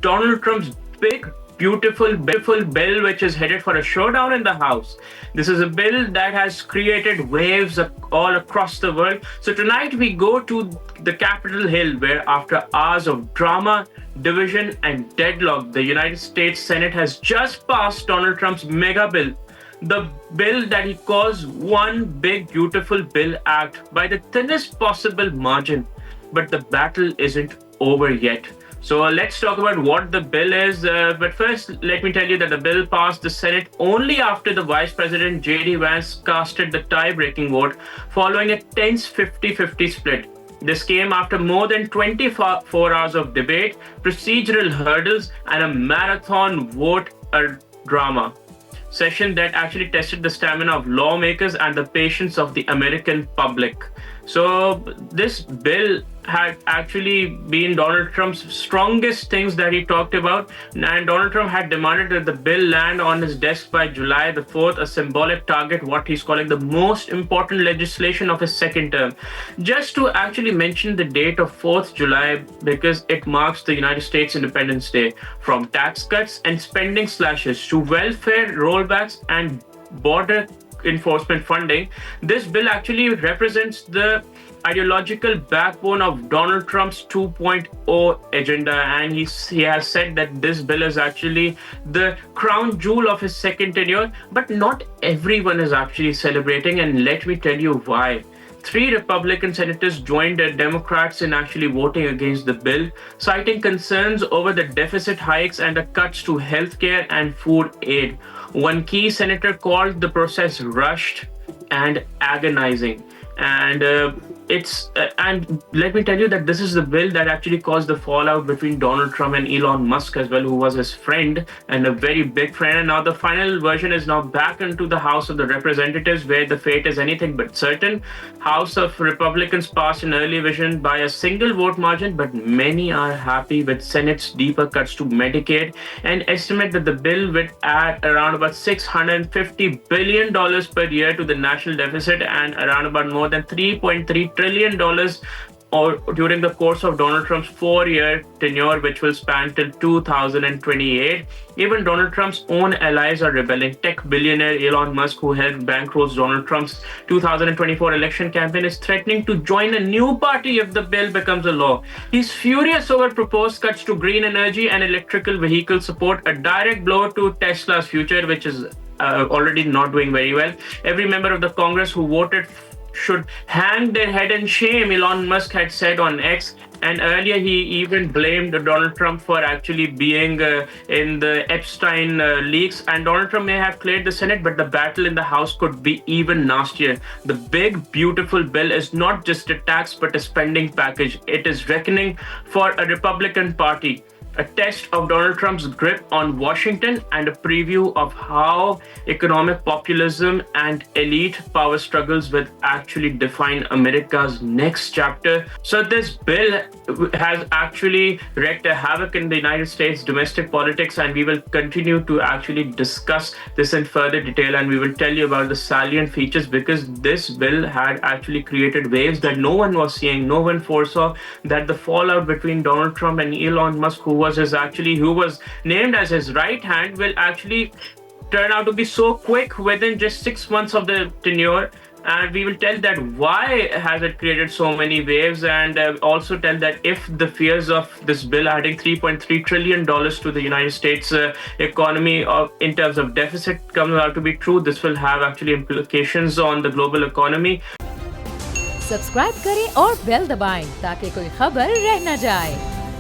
Donald Trump's big, beautiful bill, which is headed for a showdown in the House. This is a bill that has created waves all across the world. So tonight we go to the Capitol Hill, where after hours of drama, division, and deadlock, the United States Senate has just passed Donald Trump's mega bill. The bill that he calls One Big Beautiful Bill Act by the thinnest possible margin. But the battle isn't over yet. So let's talk about what the bill is. But first, let me tell you that the bill passed the Senate only after the Vice President J.D. Vance casted the tie-breaking vote following a tense 50-50 split. This came after more than 24 hours of debate, procedural hurdles, and a marathon vote drama session that actually tested the stamina of lawmakers and the patience of the American public. So this bill had actually been Donald Trump's strongest things that he talked about. And Donald Trump had demanded that the bill land on his desk by July the 4th, a symbolic target, what he's calling the most important legislation of his second term. Just to actually mention the date of 4th July, because it marks the United States Independence Day. From tax cuts and spending slashes to welfare rollbacks and border enforcement funding, this bill actually represents the ideological backbone of Donald Trump's 2.0 agenda, and he has said that this bill is actually the crown jewel of his second tenure. But not everyone is actually celebrating, and let me tell you why. 3 Republican senators joined the Democrats in actually voting against the bill, citing concerns over the deficit hikes and the cuts to healthcare and food aid. One key senator called the process rushed and agonizing. And and let me tell you that this is the bill that actually caused the fallout between Donald Trump and Elon Musk as well, who was his friend and a very big friend. And now the final version is now back into the House of the Representatives, where the fate is anything but certain. House of Republicans passed an early version by a single vote margin, but many are happy with Senate's deeper cuts to Medicaid and estimate that the bill would add around about $650 billion per year to the national deficit and around about more than $3.3 trillion during the course of Donald Trump's 4-year tenure, which will span till 2028. Even Donald Trump's own allies are rebelling. Tech billionaire Elon Musk, who helped bankroll Donald Trump's 2024 election campaign, is threatening to join a new party if the bill becomes a law. He's furious over proposed cuts to green energy and electrical vehicle support, a direct blow to Tesla's future, which is already not doing very well. Every member of the Congress who voted should hang their head in shame, Elon Musk had said on X. And earlier, he even blamed Donald Trump for actually being in the Epstein leaks. And Donald Trump may have cleared the Senate, but the battle in the House could be even nastier. The big, beautiful bill is not just a tax, but a spending package. It is reckoning for a Republican Party, a test of Donald Trump's grip on Washington, and a preview of how economic populism and elite power struggles will actually define America's next chapter. So this bill has actually wreaked a havoc in the United States domestic politics, and we will continue to actually discuss this in further detail, and we will tell you about the salient features, because this bill had actually created waves that no one was seeing. No one foresaw that the fallout between Donald Trump and Elon Musk, who was named as his right hand, will actually turn out to be so quick within just 6 months of the tenure. And we will tell that why has it created so many waves, and also tell that if the fears of this bill adding $3.3 trillion to the United States economy in terms of deficit comes out to be true, this will have actually implications on the global economy. Subscribe करें और bell दबाएं ताकि कोई खबर रह न जाए।